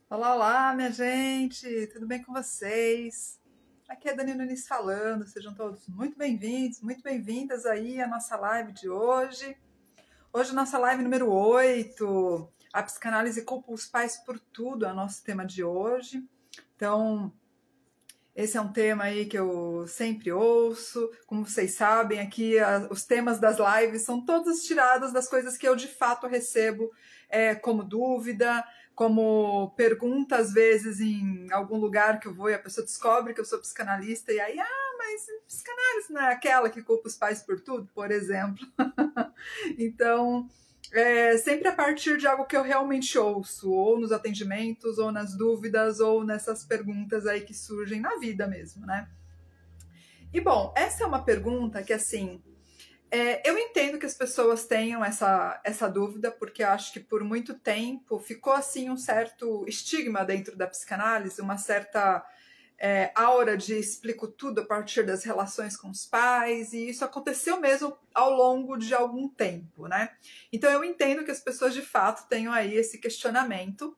Olá, olá, minha gente, tudo bem com vocês? Aqui é Dani Nunes falando, sejam todos muito bem-vindos, muito bem-vindas aí à nossa live de hoje. Hoje, nossa live número 8, a psicanálise culpa os pais por tudo, é o nosso tema de hoje. Então, esse é um tema aí que eu sempre ouço. Como vocês sabem, aqui os temas das lives são todos tirados das coisas que eu de fato recebo como dúvida, como pergunta às vezes em algum lugar que eu vou e a pessoa descobre que eu sou psicanalista e aí, mas psicanálise não é aquela que culpa os pais por tudo, por exemplo. Então, sempre a partir de algo que eu realmente ouço, ou nos atendimentos, ou nas dúvidas, ou nessas perguntas aí que surgem na vida mesmo, né? E bom, essa é uma pergunta que assim, eu entendo que as pessoas tenham essa dúvida, porque eu acho que por muito tempo ficou assim um certo estigma dentro da psicanálise, uma certa aura de explico tudo a partir das relações com os pais, e isso aconteceu mesmo ao longo de algum tempo, né? Então eu entendo que as pessoas de fato tenham aí esse questionamento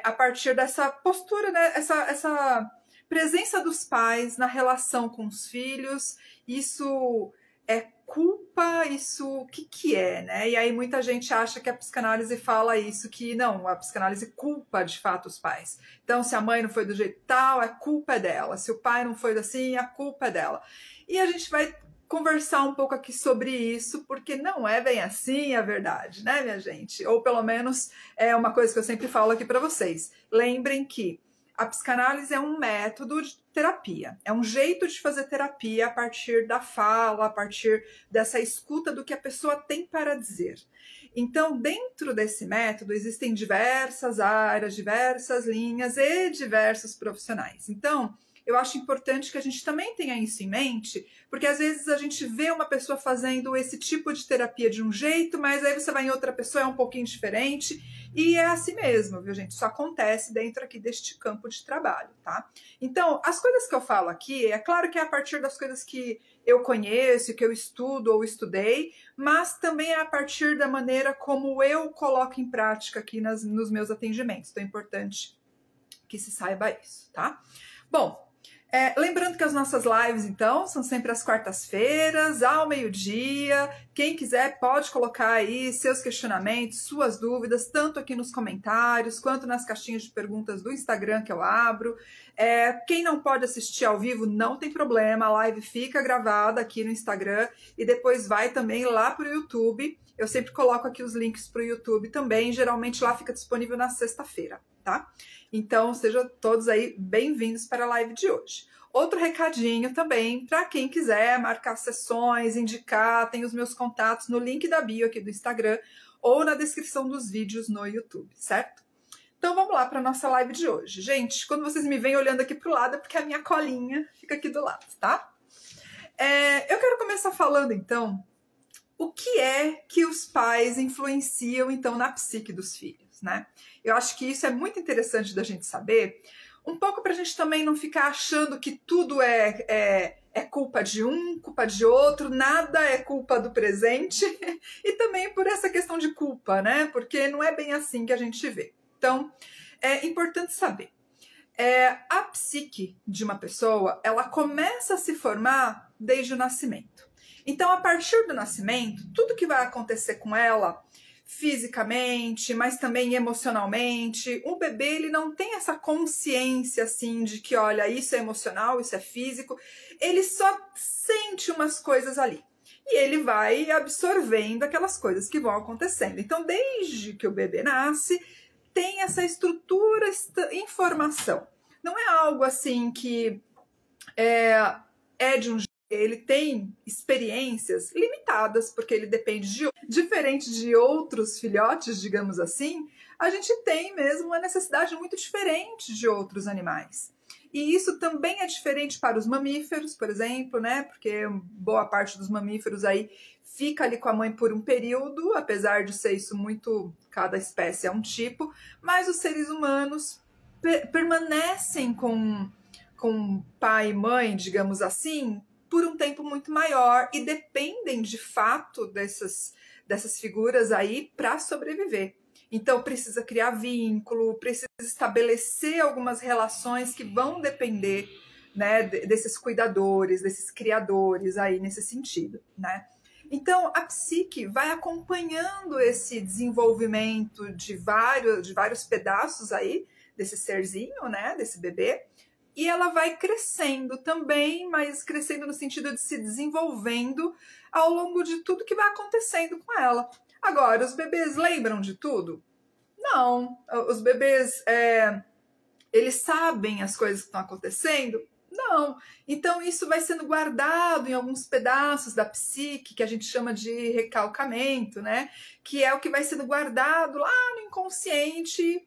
a partir dessa postura, né? Essa presença dos pais na relação com os filhos, isso é culpa, isso o que é, né? E aí muita gente acha que a psicanálise fala isso, que não, a psicanálise culpa de fato os pais. Então, se a mãe não foi do jeito tal, a culpa é dela. Se o pai não foi assim, a culpa é dela. E a gente vai conversar um pouco aqui sobre isso, porque não é bem assim a verdade, né, minha gente? Ou pelo menos é uma coisa que eu sempre falo aqui para vocês. Lembrem que a psicanálise é um método de terapia, é um jeito de fazer terapia a partir da fala, a partir dessa escuta do que a pessoa tem para dizer. Então, dentro desse método, existem diversas áreas, diversas linhas e diversos profissionais. Então, eu acho importante que a gente também tenha isso em mente, porque às vezes a gente vê uma pessoa fazendo esse tipo de terapia de um jeito, mas aí você vai em outra pessoa, é um pouquinho diferente, e é assim mesmo, viu, gente? Isso acontece dentro aqui deste campo de trabalho, tá? Então, as coisas que eu falo aqui, é claro que é a partir das coisas que eu conheço, que eu estudo ou estudei, mas também é a partir da maneira como eu coloco em prática aqui nos meus atendimentos. Então é importante que se saiba isso, tá? Bom, lembrando que as nossas lives, então, são sempre às quartas-feiras, ao meio-dia. Quem quiser pode colocar aí seus questionamentos, suas dúvidas, tanto aqui nos comentários, quanto nas caixinhas de perguntas do Instagram que eu abro. Quem não pode assistir ao vivo, não tem problema, a live fica gravada aqui no Instagram e depois vai também lá para o YouTube. Eu sempre coloco aqui os links para o YouTube também, geralmente lá fica disponível na sexta-feira, tá? Então, sejam todos aí bem-vindos para a live de hoje. Outro recadinho também, para quem quiser marcar sessões, indicar, tem os meus contatos no link da bio aqui do Instagram ou na descrição dos vídeos no YouTube, certo? Então, vamos lá para a nossa live de hoje. Gente, quando vocês me veem olhando aqui para o lado, é porque a minha colinha fica aqui do lado, tá? Eu quero começar falando, então, o que é que os pais influenciam, então, na psique dos filhos, né? Eu acho que isso é muito interessante da gente saber, um pouco para a gente também não ficar achando que tudo é culpa de um, culpa de outro, nada é culpa do presente, e também por essa questão de culpa, né? Porque não é bem assim que a gente vê. Então, é importante saber. A psique de uma pessoa, ela começa a se formar desde o nascimento. Então, a partir do nascimento, tudo que vai acontecer com ela, fisicamente, mas também emocionalmente, o bebê ele não tem essa consciência assim de que, olha, isso é emocional, isso é físico, ele só sente umas coisas ali. E ele vai absorvendo aquelas coisas que vão acontecendo. Então, desde que o bebê nasce, tem essa estrutura, informação. Não é algo assim que é de um jeito. Ele tem experiências limitadas, porque ele depende de... Diferente de outros filhotes, digamos assim, a gente tem mesmo uma necessidade muito diferente de outros animais. E isso também é diferente para os mamíferos, por exemplo, né? Porque boa parte dos mamíferos aí fica ali com a mãe por um período, apesar de ser isso muito... Cada espécie é um tipo, mas os seres humanos permanecem com pai e mãe, digamos assim, por um tempo muito maior e dependem de fato dessas figuras aí para sobreviver. Então precisa criar vínculo, precisa estabelecer algumas relações que vão depender, né, desses cuidadores, desses criadores aí nesse sentido, né? Então a psique vai acompanhando esse desenvolvimento de vários pedaços aí desse serzinho, né, desse bebê, e ela vai crescendo também, mas crescendo no sentido de se desenvolvendo ao longo de tudo que vai acontecendo com ela. Agora, os bebês lembram de tudo? Não. Os bebês, eles sabem as coisas que estão acontecendo? Não. Então, isso vai sendo guardado em alguns pedaços da psique, que a gente chama de recalcamento, né? Que é o que vai sendo guardado lá no inconsciente,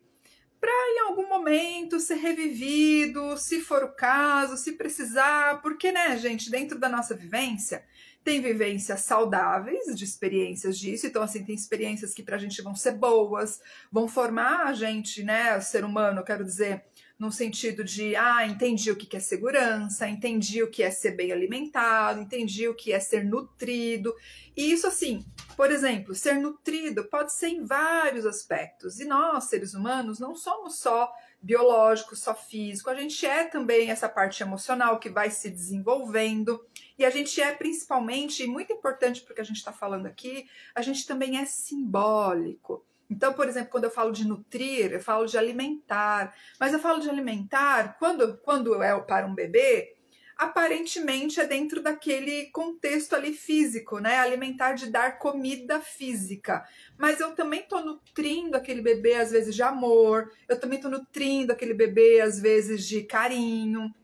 para em algum momento ser revivido, se for o caso, se precisar, porque, né, gente, dentro da nossa vivência, tem vivências saudáveis de experiências disso, então, assim, tem experiências que pra gente vão ser boas, vão formar a gente, né, o ser humano, quero dizer, no sentido de, entendi o que é segurança, entendi o que é ser bem alimentado, entendi o que é ser nutrido, e isso, assim, por exemplo, ser nutrido pode ser em vários aspectos, e nós, seres humanos, não somos só biológico, só físico, a gente é também essa parte emocional que vai se desenvolvendo, e a gente é principalmente, e muito importante porque a gente está falando aqui, a gente também é simbólico. Então, por exemplo, quando eu falo de nutrir, eu falo de alimentar, mas eu falo de alimentar quando é para um bebê, aparentemente é dentro daquele contexto ali físico, né? Alimentar de dar comida física. Mas eu também estou nutrindo aquele bebê, às vezes, de amor, eu também estou nutrindo aquele bebê, às vezes, de carinho.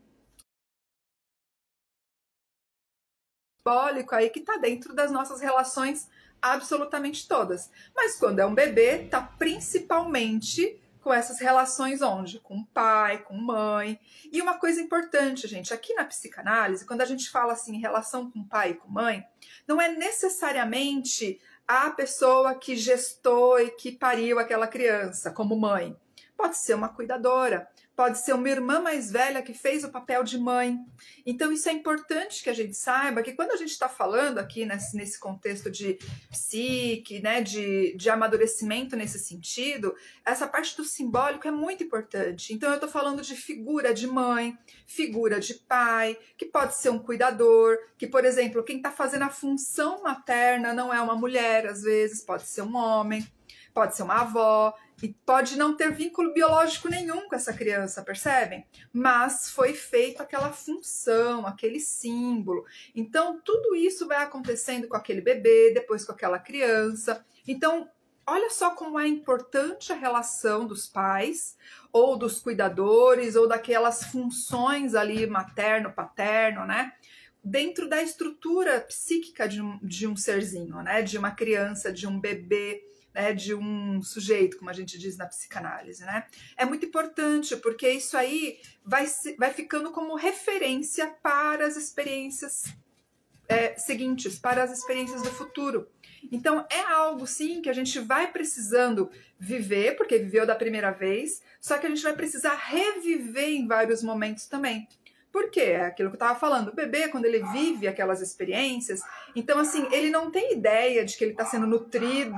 Simbólico aí que está dentro das nossas relações absolutamente todas. Mas quando é um bebê, tá principalmente com essas relações onde? Com pai, com mãe. E uma coisa importante, gente, aqui na psicanálise, quando a gente fala assim em relação com pai e com mãe, não é necessariamente a pessoa que gestou e que pariu aquela criança como mãe. Pode ser uma cuidadora, pode ser uma irmã mais velha que fez o papel de mãe. Então isso é importante que a gente saiba que quando a gente está falando aqui nesse contexto de psique, né, de amadurecimento nesse sentido, essa parte do simbólico é muito importante. Então eu estou falando de figura de mãe, figura de pai, que pode ser um cuidador, que, por exemplo, quem está fazendo a função materna não é uma mulher, às vezes, pode ser um homem, pode ser uma avó, e pode não ter vínculo biológico nenhum com essa criança, percebem? Mas foi feita aquela função, aquele símbolo. Então, tudo isso vai acontecendo com aquele bebê, depois com aquela criança. Então, olha só como é importante a relação dos pais, ou dos cuidadores, ou daquelas funções ali materno, paterno, né? Dentro da estrutura psíquica de um serzinho, né? De uma criança, de um bebê, né, de um sujeito, como a gente diz na psicanálise, né? É muito importante, porque isso aí vai ficando como referência para as experiências seguintes, para as experiências do futuro. Então, é algo, sim, que a gente vai precisando viver, porque viveu da primeira vez, só que a gente vai precisar reviver em vários momentos também. Por quê? É aquilo que eu estava falando. O bebê, quando ele vive aquelas experiências, então, assim, ele não tem ideia de que ele está sendo nutrido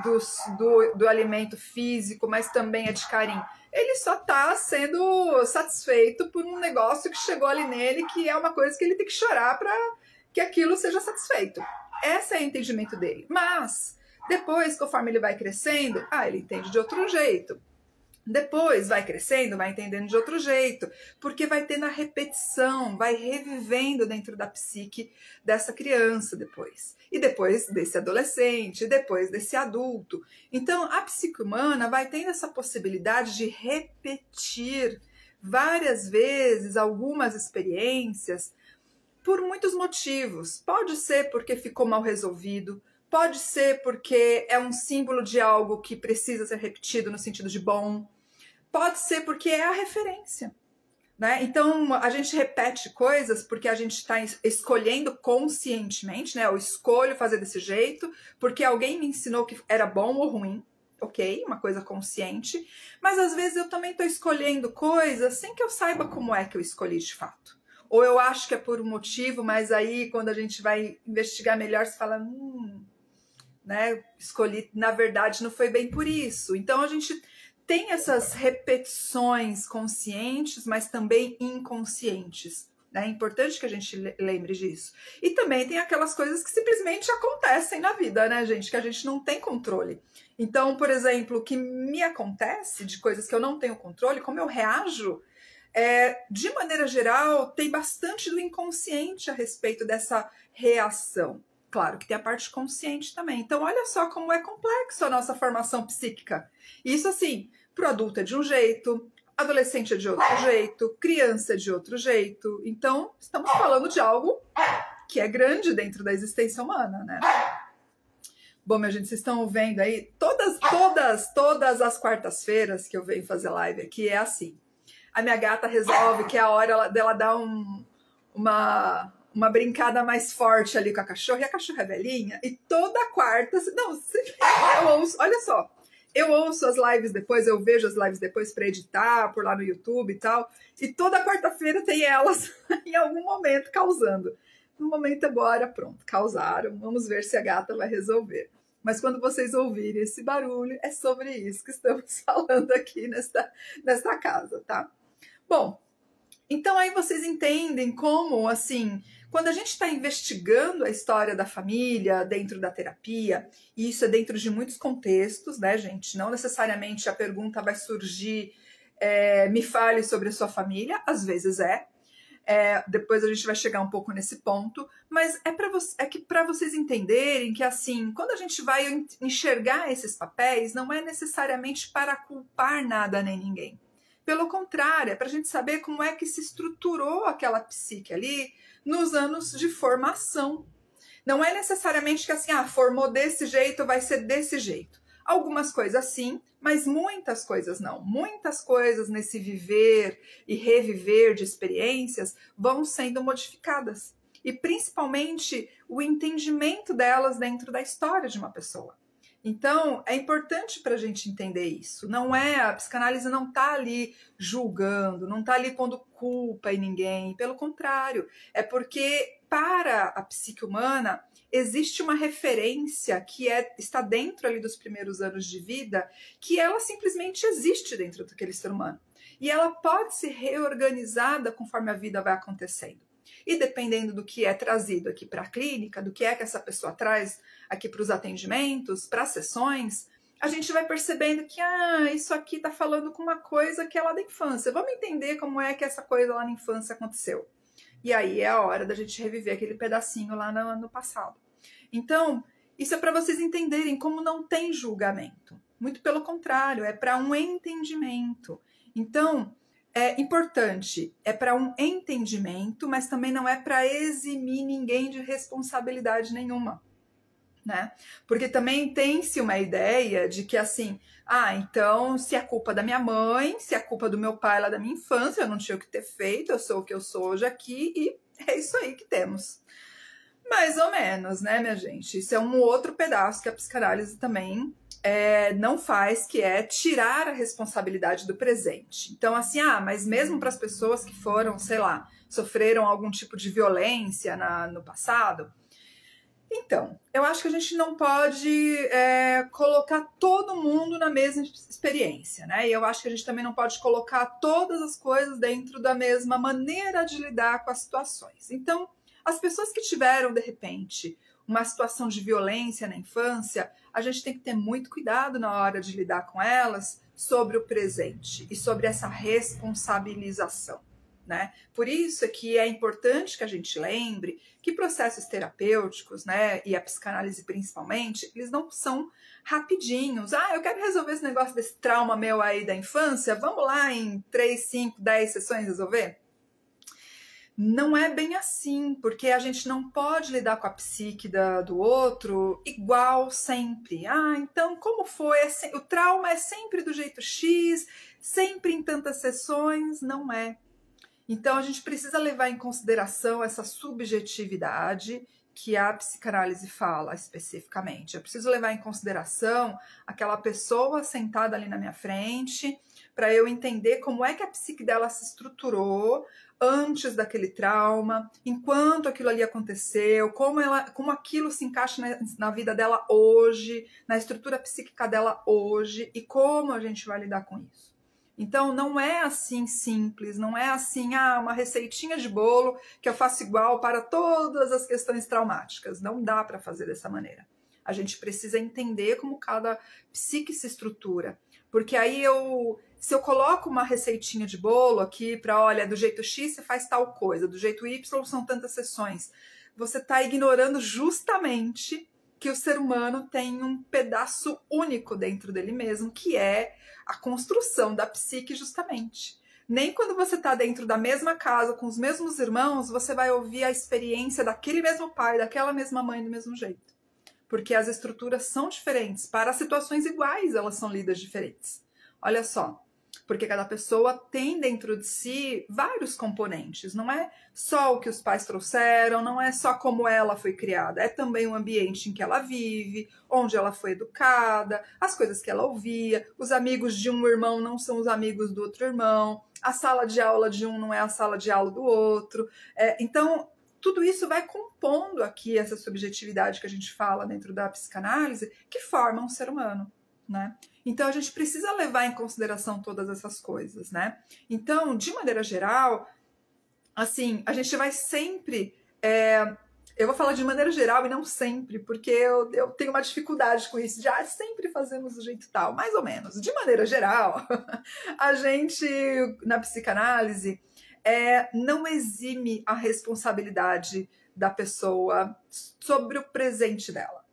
do alimento físico, mas também é de carinho. Ele só está sendo satisfeito por um negócio que chegou ali nele, que é uma coisa que ele tem que chorar para que aquilo seja satisfeito. Esse é o entendimento dele. Mas, depois, conforme ele vai crescendo, ele entende de outro jeito. Depois vai crescendo, vai entendendo de outro jeito, porque vai tendo a repetição, vai revivendo dentro da psique dessa criança depois. E depois desse adolescente, depois desse adulto. Então, a psique humana vai tendo essa possibilidade de repetir várias vezes algumas experiências por muitos motivos. Pode ser porque ficou mal resolvido, pode ser porque é um símbolo de algo que precisa ser repetido no sentido de bom. Pode ser porque é a referência, né? Então, a gente repete coisas porque a gente está escolhendo conscientemente, né? Eu escolho fazer desse jeito porque alguém me ensinou que era bom ou ruim, ok? Uma coisa consciente. Mas, às vezes, eu também estou escolhendo coisas sem que eu saiba como é que eu escolhi de fato. Ou eu acho que é por um motivo, mas aí, quando a gente vai investigar melhor, você fala, né? Escolhi, na verdade, não foi bem por isso. Então a gente tem essas repetições conscientes, mas também inconscientes. É importante que a gente lembre disso. E também tem aquelas coisas que simplesmente acontecem na vida, né, gente? Que a gente não tem controle. Então, por exemplo, o que me acontece de coisas que eu não tenho controle, como eu reajo, de maneira geral, tem bastante do inconsciente a respeito dessa reação. Claro que tem a parte consciente também. Então, olha só como é complexo a nossa formação psíquica. Isso, assim, pro adulto é de um jeito, adolescente é de outro jeito, criança é de outro jeito. Então, estamos falando de algo que é grande dentro da existência humana, né? Bom, minha gente, vocês estão vendo aí, todas as quartas-feiras que eu venho fazer live aqui é assim. A minha gata resolve que é a hora dela dar uma brincada mais forte ali com a cachorra, e a cachorra é velhinha, e toda quarta... Não, eu ouço, olha só, eu ouço as lives depois, eu vejo as lives depois para editar, por lá no YouTube e tal, e toda quarta-feira tem elas em algum momento causando. No momento agora, pronto, causaram, vamos ver se a gata vai resolver. Mas quando vocês ouvirem esse barulho, é sobre isso que estamos falando aqui nesta casa, tá? Bom, então aí vocês entendem como, assim, quando a gente está investigando a história da família dentro da terapia, e isso é dentro de muitos contextos, né, gente? Não necessariamente a pergunta vai surgir, me fale sobre a sua família, às vezes depois a gente vai chegar um pouco nesse ponto, mas para vocês entenderem que, assim, quando a gente vai enxergar esses papéis, não é necessariamente para culpar nada nem ninguém. Pelo contrário, é para a gente saber como é que se estruturou aquela psique ali nos anos de formação. Não é necessariamente que assim, formou desse jeito, vai ser desse jeito. Algumas coisas sim, mas muitas coisas não. Muitas coisas nesse viver e reviver de experiências vão sendo modificadas. E principalmente o entendimento delas dentro da história de uma pessoa. Então, é importante para a gente entender isso. A psicanálise não está ali julgando, não está ali pondo culpa em ninguém. Pelo contrário, é porque para a psique humana existe uma referência que está dentro ali dos primeiros anos de vida, que ela simplesmente existe dentro daquele ser humano. E ela pode ser reorganizada conforme a vida vai acontecendo. E dependendo do que é trazido aqui para a clínica, do que essa pessoa traz aqui para os atendimentos, para as sessões, a gente vai percebendo que isso aqui está falando com uma coisa que é lá da infância. Vamos entender como é que essa coisa lá na infância aconteceu. E aí é a hora da gente reviver aquele pedacinho lá no passado. Então, isso é para vocês entenderem como não tem julgamento. Muito pelo contrário, é para um entendimento. Então, é importante, é para um entendimento, mas também não é para eximir ninguém de responsabilidade nenhuma, né? Porque também tem-se uma ideia de que assim, então se é culpa da minha mãe, se é culpa do meu pai lá da minha infância, eu não tinha o que ter feito, eu sou o que eu sou hoje aqui e é isso aí que temos. Mais ou menos, né, minha gente? Isso é um outro pedaço que a psicanálise também não faz, que é tirar a responsabilidade do presente. Então, assim, mas mesmo para as pessoas que foram, sei lá, sofreram algum tipo de violência no passado, então, eu acho que a gente não pode colocar todo mundo na mesma experiência, né? E eu acho que a gente também não pode colocar todas as coisas dentro da mesma maneira de lidar com as situações. Então, as pessoas que tiveram, de repente, uma situação de violência na infância, a gente tem que ter muito cuidado na hora de lidar com elas sobre o presente e sobre essa responsabilização, né? Por isso é que é importante que a gente lembre que processos terapêuticos, né, e a psicanálise principalmente, eles não são rapidinhos. Eu quero resolver esse negócio desse trauma meu aí da infância, vamos lá em 3, 5, 10 sessões resolver? Não é bem assim, porque a gente não pode lidar com a psique do outro igual sempre. Então como foi? O trauma é sempre do jeito X, sempre em tantas sessões? Não é. Então a gente precisa levar em consideração essa subjetividade que a psicanálise fala especificamente. Eu preciso levar em consideração aquela pessoa sentada ali na minha frente, para eu entender como é que a psique dela se estruturou antes daquele trauma, enquanto aquilo ali aconteceu, como aquilo se encaixa na vida dela hoje, na estrutura psíquica dela hoje e como a gente vai lidar com isso. Então, não é assim simples, não é assim, uma receitinha de bolo que eu faço igual para todas as questões traumáticas. Não dá para fazer dessa maneira. A gente precisa entender como cada psique se estrutura. Porque aí se eu coloco uma receitinha de bolo aqui para, olha, do jeito X você faz tal coisa, do jeito Y são tantas sessões, você está ignorando justamente que o ser humano tem um pedaço único dentro dele mesmo, que é a construção da psique justamente. Nem quando você está dentro da mesma casa, com os mesmos irmãos, você vai ouvir a experiência daquele mesmo pai, daquela mesma mãe do mesmo jeito. Porque as estruturas são diferentes. Para situações iguais, elas são lidas diferentes. Olha só, porque cada pessoa tem dentro de si vários componentes. Não é só o que os pais trouxeram, não é só como ela foi criada, é também o ambiente em que ela vive, onde ela foi educada, as coisas que ela ouvia, os amigos de um irmão não são os amigos do outro irmão, a sala de aula de um não é a sala de aula do outro. Então, tudo isso vai compondo aqui essa subjetividade que a gente fala dentro da psicanálise, que forma um ser humano, né? Então, a gente precisa levar em consideração todas essas coisas, né? Então, de maneira geral, assim, a gente vai sempre... eu vou falar de maneira geral e não sempre, porque eu tenho uma dificuldade com isso, de sempre fazemos do jeito tal, mais ou menos. De maneira geral, a gente, na psicanálise, não exime a responsabilidade da pessoa sobre o presente dela.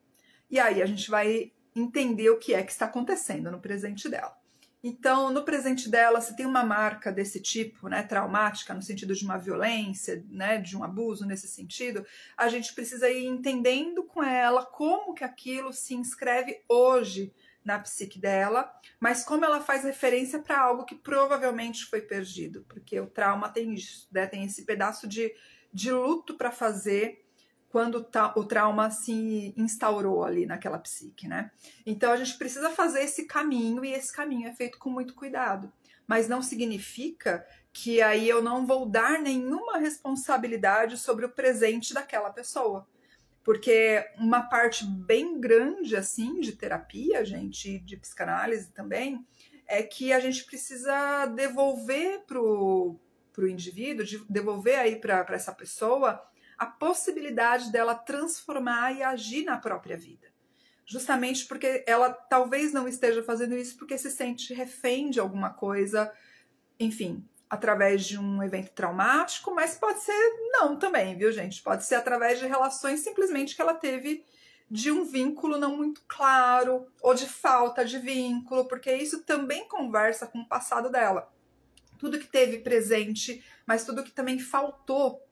E aí a gente vai entender o que é que está acontecendo no presente dela. Então, no presente dela, se tem uma marca desse tipo, né, traumática, no sentido de uma violência, né, de um abuso nesse sentido, a gente precisa ir entendendo com ela como que aquilo se inscreve hoje na psique dela, mas como ela faz referência para algo que provavelmente foi perdido, porque o trauma tem isso, né, tem esse pedaço de luto para fazer quando o trauma se instaurou ali naquela psique, né? Então a gente precisa fazer esse caminho e esse caminho é feito com muito cuidado. Mas não significa que aí eu não vou dar nenhuma responsabilidade sobre o presente daquela pessoa. Porque uma parte bem grande, assim, de terapia, gente, de psicanálise também, é que a gente precisa devolver pro indivíduo, devolver aí para essa pessoa a possibilidade dela transformar e agir na própria vida. Justamente porque ela talvez não esteja fazendo isso porque se sente refém de alguma coisa, enfim, através de um evento traumático, mas pode ser não também, viu, gente? Pode ser através de relações simplesmente que ela teve de um vínculo não muito claro ou de falta de vínculo, porque isso também conversa com o passado dela. Tudo que teve presente, mas tudo que também faltou,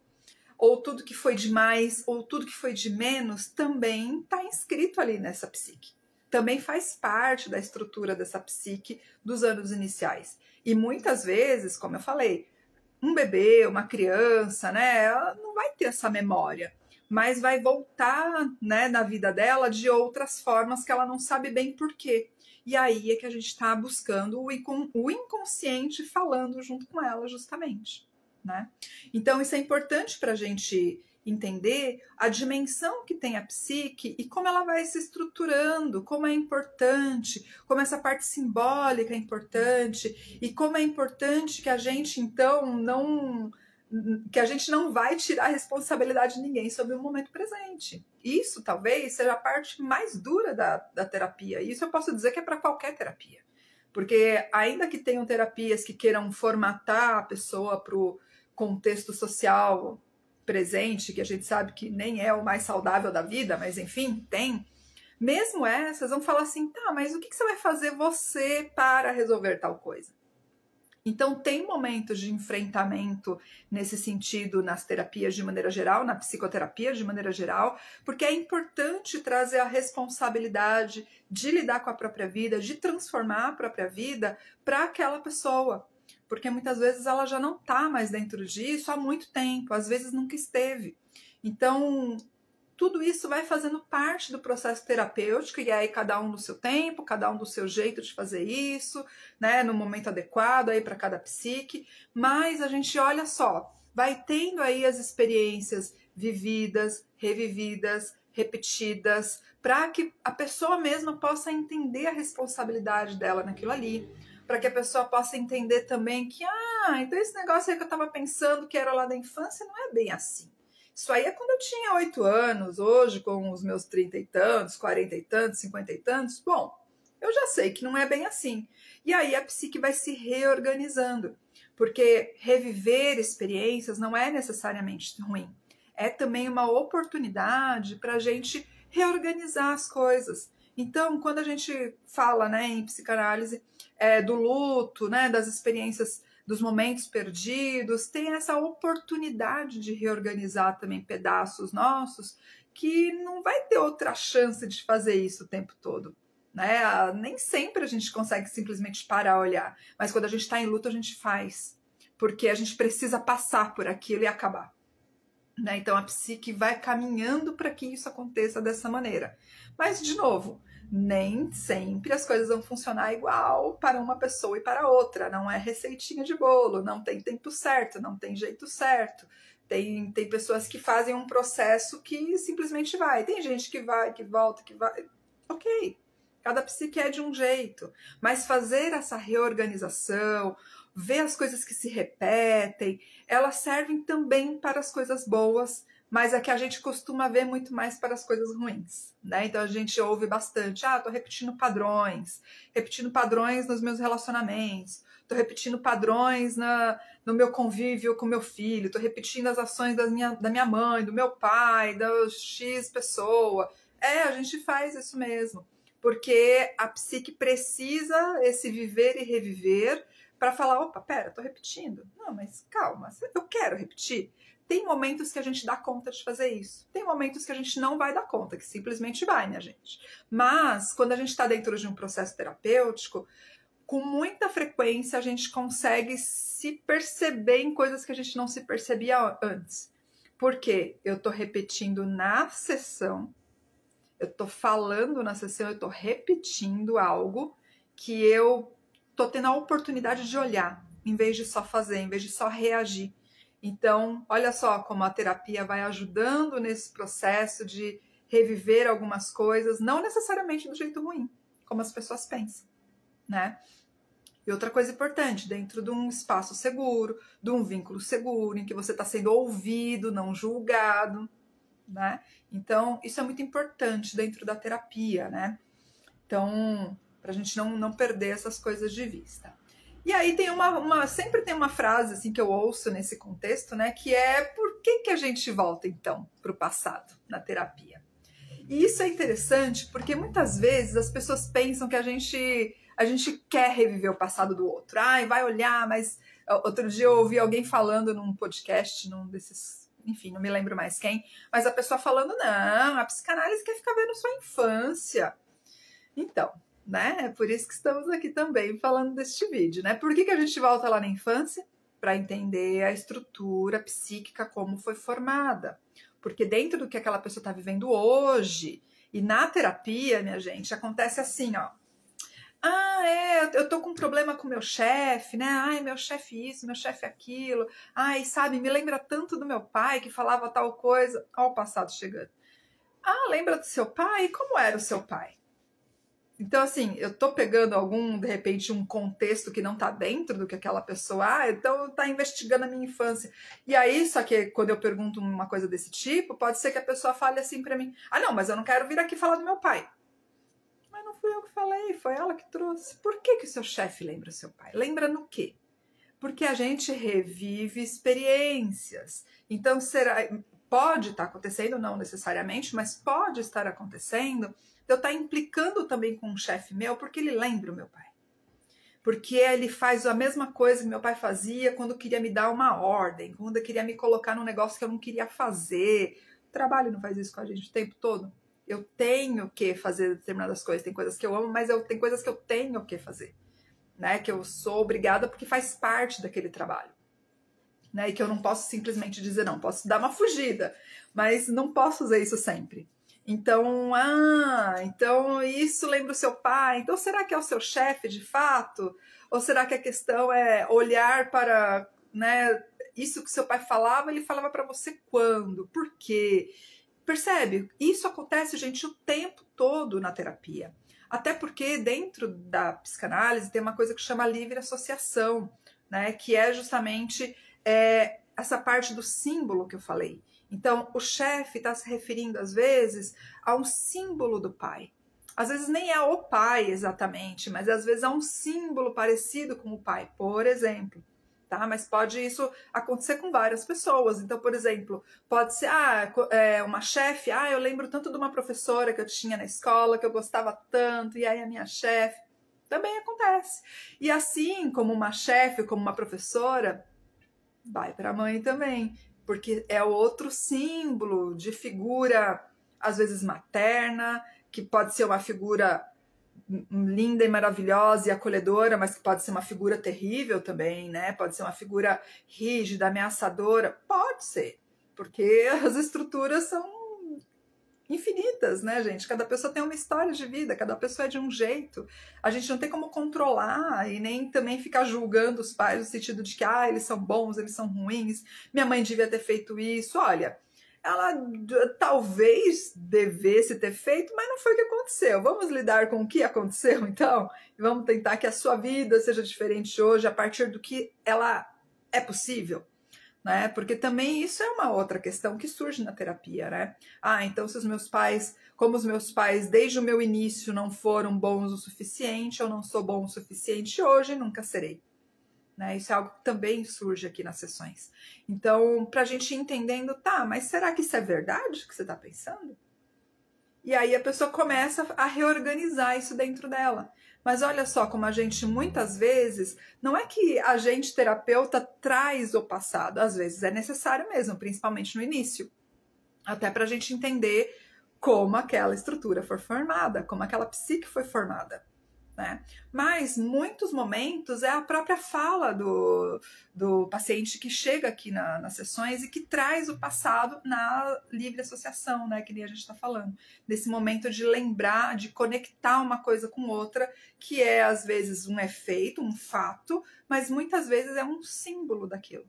ou tudo que foi de mais, ou tudo que foi de menos, também está inscrito ali nessa psique. Também faz parte da estrutura dessa psique dos anos iniciais. E muitas vezes, como eu falei, um bebê, uma criança, né, ela não vai ter essa memória, mas vai voltar, né, na vida dela de outras formas que ela não sabe bem por quê. E aí é que a gente está buscando o inconsciente falando junto com ela, justamente. Né? Então isso é importante para a gente entender a dimensão que tem a psique e como ela vai se estruturando, como é importante, como essa parte simbólica é importante e como é importante que a gente então não vai tirar a responsabilidade de ninguém sobre o momento presente. Isso talvez seja a parte mais dura da terapia. Isso eu posso dizer que é para qualquer terapia. Porque ainda que tenham terapias que queiram formatar a pessoa para o contexto social presente, que a gente sabe que nem é o mais saudável da vida, mas enfim, tem. Mesmo essas vão falar assim, tá, mas o que você vai fazer você para resolver tal coisa? Então tem momentos de enfrentamento nesse sentido nas terapias de maneira geral, na psicoterapia de maneira geral, porque é importante trazer a responsabilidade de lidar com a própria vida, de transformar a própria vida para aquela pessoa. Porque muitas vezes ela já não está mais dentro disso há muito tempo, às vezes nunca esteve. Então, tudo isso vai fazendo parte do processo terapêutico, e aí cada um no seu tempo, cada um do seu jeito de fazer isso, né, no momento adequado aí para cada psique, mas a gente, olha só, vai tendo aí as experiências vividas, revividas, repetidas, para que a pessoa mesma possa entender a responsabilidade dela naquilo ali, para que a pessoa possa entender também que, então esse negócio aí que eu estava pensando que era lá da infância não é bem assim. Isso aí é quando eu tinha 8 anos, hoje com os meus 30 e tantos, 40 e tantos, 50 e tantos, bom, eu já sei que não é bem assim. E aí a psique vai se reorganizando, porque reviver experiências não é necessariamente ruim. É também uma oportunidade para a gente reorganizar as coisas. Então, quando a gente fala, né, em psicanálise do luto, né, das experiências, dos momentos perdidos, tem essa oportunidade de reorganizar também pedaços nossos, que não vai ter outra chance de fazer isso o tempo todo. Né? Nem sempre a gente consegue simplesmente parar a olhar, mas quando a gente está em luto a gente faz, porque a gente precisa passar por aquilo e acabar. Né? Então a psique vai caminhando para que isso aconteça dessa maneira. Mas, de novo, nem sempre as coisas vão funcionar igual para uma pessoa e para outra. Não é receitinha de bolo, não tem tempo certo, não tem jeito certo. Tem pessoas que fazem um processo que simplesmente vai. Tem gente que vai, que volta, que vai. Ok, cada psique é de um jeito. Mas fazer essa reorganização, ver as coisas que se repetem, elas servem também para as coisas boas, mas é que a gente costuma ver muito mais para as coisas ruins, né? Então a gente ouve bastante, tô repetindo padrões nos meus relacionamentos, tô repetindo padrões no meu convívio com meu filho, tô repetindo as ações da minha mãe, do meu pai, da X pessoa. A gente faz isso mesmo, porque a psique precisa esse viver e reviver para falar, opa, pera, tô repetindo. Não, mas calma, eu quero repetir. Tem momentos que a gente dá conta de fazer isso. Tem momentos que a gente não vai dar conta, que simplesmente vai, minha gente. Mas, quando a gente está dentro de um processo terapêutico, com muita frequência a gente consegue se perceber em coisas que a gente não se percebia antes. Porque eu tô repetindo na sessão, eu tô falando na sessão, eu tô repetindo algo que eu tô tendo a oportunidade de olhar, em vez de só fazer, em vez de só reagir. Então, olha só como a terapia vai ajudando nesse processo de reviver algumas coisas, não necessariamente do jeito ruim, como as pessoas pensam, né? E outra coisa importante, dentro de um espaço seguro, de um vínculo seguro, em que você está sendo ouvido, não julgado, né? Então, isso é muito importante dentro da terapia, né? Então, para a gente não perder essas coisas de vista. E aí tem sempre tem uma frase assim que eu ouço nesse contexto, né? Que é por que a gente volta então para o passado na terapia? E isso é interessante porque muitas vezes as pessoas pensam que a gente quer reviver o passado do outro. Vai olhar, mas outro dia eu ouvi alguém falando num podcast, num desses, enfim, não me lembro mais quem, mas a pessoa falando, não, a psicanálise quer ficar vendo sua infância. Então, né? É por isso que estamos aqui também falando deste vídeo, né? Por que a gente volta lá na infância? Para entender a estrutura psíquica, como foi formada. Porque dentro do que aquela pessoa está vivendo hoje, e na terapia, minha gente, acontece assim, ó. Eu tô com um problema com meu chefe, né? Ai, meu chefe isso, meu chefe aquilo. Ai, sabe, me lembra tanto do meu pai que falava tal coisa. Olha o passado chegando. Lembra do seu pai? Como era o seu pai? Então, assim, eu tô pegando de repente, um contexto que não tá dentro do que aquela pessoa, então tá investigando a minha infância. E aí, só que quando eu pergunto uma coisa desse tipo, pode ser que a pessoa fale assim pra mim, não, mas eu não quero vir aqui falar do meu pai. Mas não fui eu que falei, foi ela que trouxe. Por que o seu chefe lembra o seu pai? Lembra no quê? Porque a gente revive experiências. Então, pode estar acontecendo, não necessariamente, mas pode estar acontecendo eu estar implicando também com um chefe meu porque ele lembra o meu pai. Porque ele faz a mesma coisa que meu pai fazia quando queria me dar uma ordem, quando queria me colocar num negócio que eu não queria fazer. O trabalho não faz isso com a gente o tempo todo. Eu tenho que fazer determinadas coisas. Tem coisas que eu amo, mas tem coisas que eu tenho que fazer. Né? Que eu sou obrigada porque faz parte daquele trabalho. né? E que eu não posso simplesmente dizer não, posso dar uma fugida, mas não posso fazer isso sempre. Então, então isso lembra o seu pai, então será que é o seu chefe de fato? Ou será que a questão é olhar para, né, isso que seu pai falava, ele falava para você quando? Por quê? Percebe? Isso acontece, gente, o tempo todo na terapia. Até porque dentro da psicanálise tem uma coisa que chama livre associação, né? Que é justamente essa parte do símbolo que eu falei. Então, o chefe está se referindo, às vezes, a um símbolo do pai. Às vezes nem é o pai exatamente, mas às vezes é um símbolo parecido com o pai, por exemplo. Tá? Mas pode isso acontecer com várias pessoas. Então, por exemplo, pode ser uma chefe, eu lembro tanto de uma professora que eu tinha na escola, que eu gostava tanto, e aí a minha chefe. Também acontece. E assim como uma chefe, como uma professora, vai para a mãe também, porque é outro símbolo de figura, às vezes materna, que pode ser uma figura linda e maravilhosa e acolhedora, mas que pode ser uma figura terrível também, né? Pode ser uma figura rígida, ameaçadora, pode ser, porque as estruturas são infinitas, né, gente? Cada pessoa tem uma história de vida, cada pessoa é de um jeito. A gente não tem como controlar e nem também ficar julgando os pais no sentido de que eles são bons, eles são ruins, minha mãe devia ter feito isso. Olha, ela talvez devesse ter feito, mas não foi o que aconteceu. Vamos lidar com o que aconteceu, então? E vamos tentar que a sua vida seja diferente hoje a partir do que ela é possível. Né? Porque também isso é uma outra questão que surge na terapia, né? Então se os meus pais, como os meus pais desde o meu início não foram bons o suficiente, eu não sou bom o suficiente hoje e nunca serei. Né? Isso é algo que também surge aqui nas sessões. Então, pra gente ir entendendo, mas será que isso é verdade que você tá pensando? E aí a pessoa começa a reorganizar isso dentro dela. Mas olha só como a gente, muitas vezes, não é que a gente, terapeuta, traz o passado. Às vezes é necessário mesmo, principalmente no início. Até para a gente entender como aquela estrutura foi formada, como aquela psique foi formada. Né? Mas muitos momentos é a própria fala do paciente que chega aqui nas sessões e que traz o passado na livre associação, né? Que nem a gente está falando. Nesse momento de lembrar, de conectar uma coisa com outra, que é às vezes um efeito, um fato, mas muitas vezes é um símbolo daquilo.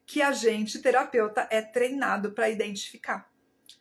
Que a gente, terapeuta, é treinado para identificar.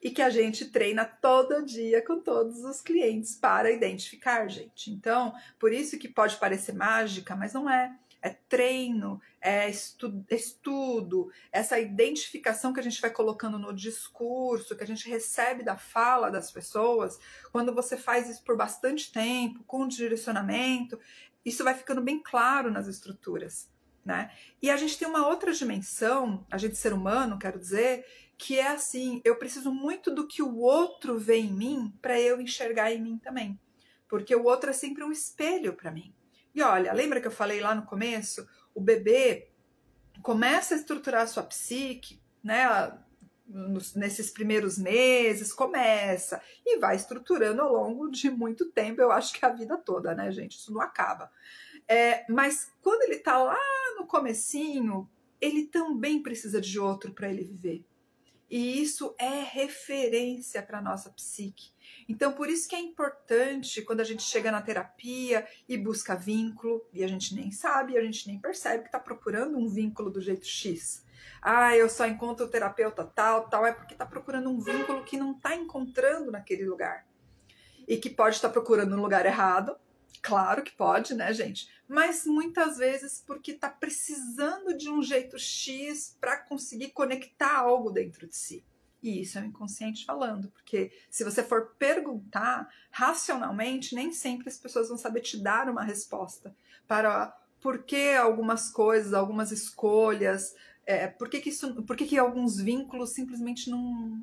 E que a gente treina todo dia com todos os clientes para identificar, gente. Então, por isso que pode parecer mágica, mas não é. É treino, é estudo, essa identificação que a gente vai colocando no discurso, que a gente recebe da fala das pessoas. Quando você faz isso por bastante tempo, com direcionamento, isso vai ficando bem claro nas estruturas, né? E a gente tem uma outra dimensão, a gente ser humano, quero dizer, que é assim, eu preciso muito do que o outro vê em mim para eu enxergar em mim também. Porque o outro é sempre um espelho para mim. E olha, lembra que eu falei lá no começo? O bebê começa a estruturar a sua psique, né? Nesses primeiros meses, começa. E vai estruturando ao longo de muito tempo, eu acho que a vida toda, né, gente? Isso não acaba. Mas quando ele tá lá no comecinho, ele também precisa de outro para ele viver. E isso é referência para a nossa psique. Então, por isso que é importante quando a gente chega na terapia e busca vínculo, e a gente nem sabe, a gente nem percebe que está procurando um vínculo do jeito X. Eu só encontro o terapeuta tal, é porque está procurando um vínculo que não está encontrando naquele lugar. E que pode estar procurando no lugar errado. Claro que pode, né, gente? Mas muitas vezes porque tá precisando de um jeito X para conseguir conectar algo dentro de si. E isso é o inconsciente falando, porque se você for perguntar racionalmente, nem sempre as pessoas vão saber te dar uma resposta para por que algumas coisas, algumas escolhas, por que alguns vínculos simplesmente não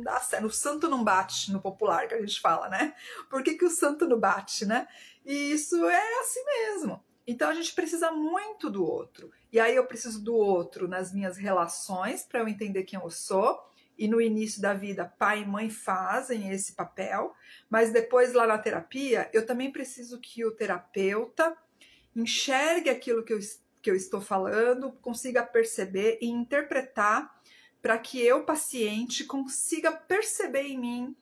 dá certo. O santo não bate, no popular que a gente fala, né? Por que o santo não bate, né? E isso é assim mesmo. Então a gente precisa muito do outro. E aí eu preciso do outro nas minhas relações para eu entender quem eu sou. E no início da vida, pai e mãe fazem esse papel. Mas depois lá na terapia, eu também preciso que o terapeuta enxergue aquilo que que eu estou falando, consiga perceber e interpretar para que eu, paciente, consiga perceber em mim.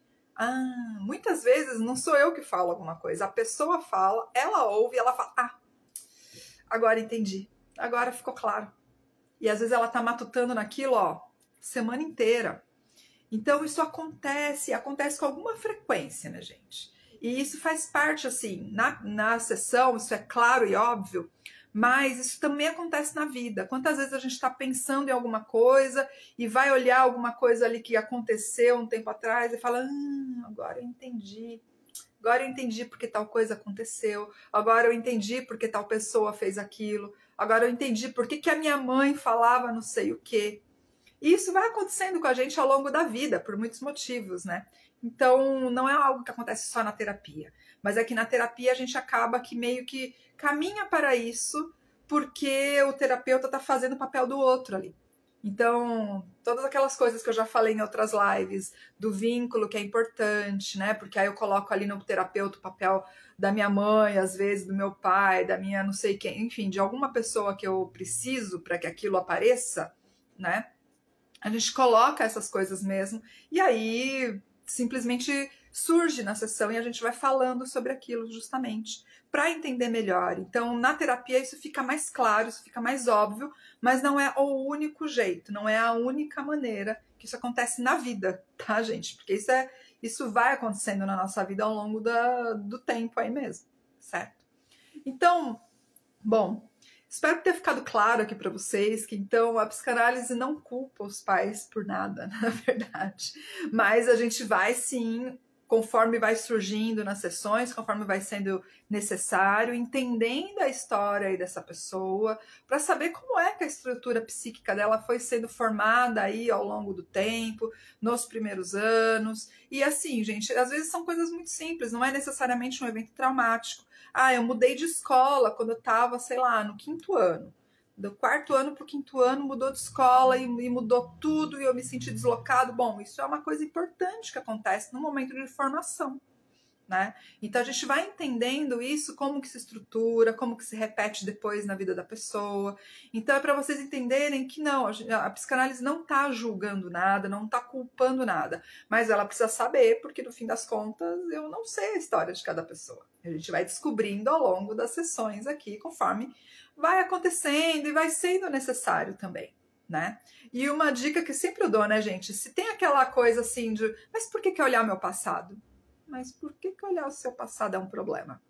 Muitas vezes não sou eu que falo alguma coisa, a pessoa fala, ela ouve e ela fala, agora entendi, agora ficou claro. E às vezes ela tá matutando naquilo, semana inteira. Então isso acontece com alguma frequência, né, gente? E isso faz parte, assim, na sessão, isso é claro e óbvio, mas isso também acontece na vida. Quantas vezes a gente está pensando em alguma coisa e vai olhar alguma coisa ali que aconteceu um tempo atrás e fala, agora eu entendi. Agora eu entendi porque tal coisa aconteceu. Agora eu entendi porque tal pessoa fez aquilo. Agora eu entendi por que a minha mãe falava não sei o quê. E isso vai acontecendo com a gente ao longo da vida, por muitos motivos, né? Então, não é algo que acontece só na terapia. Mas é que na terapia a gente acaba que meio que caminha para isso, porque o terapeuta está fazendo o papel do outro ali. Então, todas aquelas coisas que eu já falei em outras lives, do vínculo que é importante, né? Porque aí eu coloco ali no terapeuta o papel da minha mãe, às vezes do meu pai, da minha não sei quem, enfim, de alguma pessoa que eu preciso para que aquilo apareça, né? A gente coloca essas coisas mesmo, e aí simplesmente surge na sessão e a gente vai falando sobre aquilo justamente para entender melhor. Então, na terapia isso fica mais claro, isso fica mais óbvio, mas não é o único jeito, não é a única maneira que isso acontece na vida, tá, gente? Porque isso vai acontecendo na nossa vida ao longo do tempo aí mesmo, certo? Então, bom, espero ter ficado claro aqui para vocês que, então, a psicanálise não culpa os pais por nada, na verdade. Mas a gente vai, sim, conforme vai surgindo nas sessões, conforme vai sendo necessário, entendendo a história aí dessa pessoa, para saber como é que a estrutura psíquica dela foi sendo formada aí ao longo do tempo, nos primeiros anos. E assim, gente, às vezes são coisas muito simples, não é necessariamente um evento traumático. Eu mudei de escola quando eu estava, sei lá, no 5º ano. Do 4º ano para o 5º ano mudou de escola e mudou tudo e eu me senti deslocado. Bom, isso é uma coisa importante que acontece no momento de formação, né? Então a gente vai entendendo isso, como que se estrutura, como que se repete depois na vida da pessoa. Então é para vocês entenderem que não, a psicanálise não está julgando nada, não está culpando nada, mas ela precisa saber, porque no fim das contas eu não sei a história de cada pessoa. A gente vai descobrindo ao longo das sessões aqui, conforme vai acontecendo e vai sendo necessário também, né? E uma dica que sempre eu dou, né, gente? Se tem aquela coisa assim de, mas por que olhar o meu passado? Mas por que olhar o seu passado é um problema?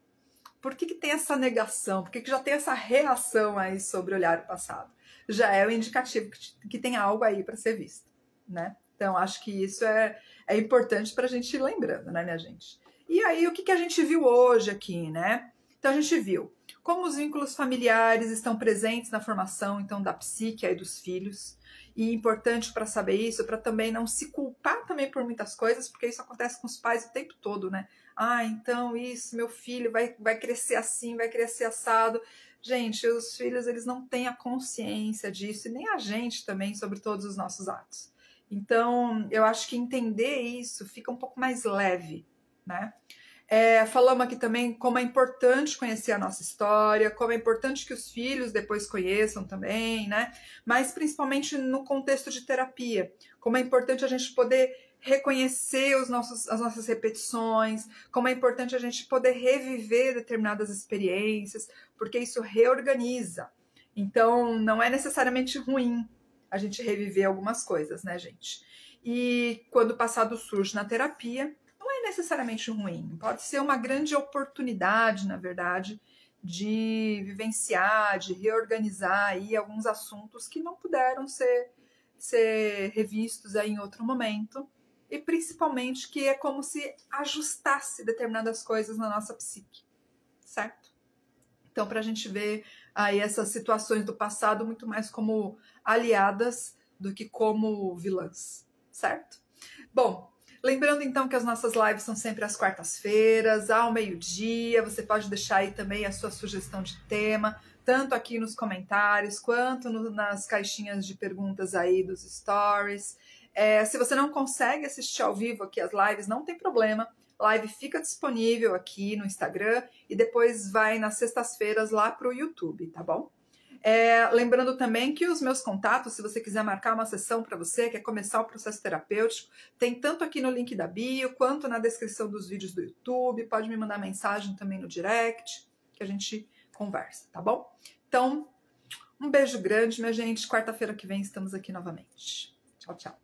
Por que tem essa negação? Por que já tem essa reação aí sobre olhar o passado? Já é o indicativo que tem algo aí para ser visto, né? Então, acho que isso é importante para a gente ir lembrando, né, minha gente? E aí, o que a gente viu hoje aqui, né? Então, a gente viu como os vínculos familiares estão presentes na formação, então, da psique aí dos filhos. E é importante para saber isso, para também não se culpar também por muitas coisas, porque isso acontece com os pais o tempo todo, né? Então isso, meu filho vai crescer assim, vai crescer assado. Gente, os filhos, eles não têm a consciência disso, e nem a gente também, sobre todos os nossos atos. Então, eu acho que entender isso fica um pouco mais leve, né? Falamos aqui também como é importante conhecer a nossa história, como é importante que os filhos depois conheçam também, né? Mas principalmente no contexto de terapia, como é importante a gente poder reconhecer as nossas repetições, como é importante a gente poder reviver determinadas experiências, porque isso reorganiza. Então, não é necessariamente ruim a gente reviver algumas coisas, né, gente? E quando o passado surge na terapia, necessariamente ruim, pode ser uma grande oportunidade, na verdade, de vivenciar, de reorganizar aí alguns assuntos que não puderam ser revistos aí em outro momento, e principalmente que é como se ajustasse determinadas coisas na nossa psique, certo? Então, para a gente ver aí essas situações do passado muito mais como aliadas do que como vilãs, certo? Bom, lembrando então que as nossas lives são sempre às quartas-feiras, ao meio-dia. Você pode deixar aí também a sua sugestão de tema, tanto aqui nos comentários, quanto nas caixinhas de perguntas aí dos stories. Se você não consegue assistir ao vivo aqui as lives, não tem problema. Live fica disponível aqui no Instagram e depois vai nas sextas-feiras lá para o YouTube, tá bom? Lembrando também que os meus contatos, se você quiser marcar uma sessão para você, quer começar o processo terapêutico, tem tanto aqui no link da bio, quanto na descrição dos vídeos do YouTube. Pode me mandar mensagem também no direct, que a gente conversa, tá bom? Então, um beijo grande, minha gente. Quarta-feira que vem estamos aqui novamente. Tchau, tchau.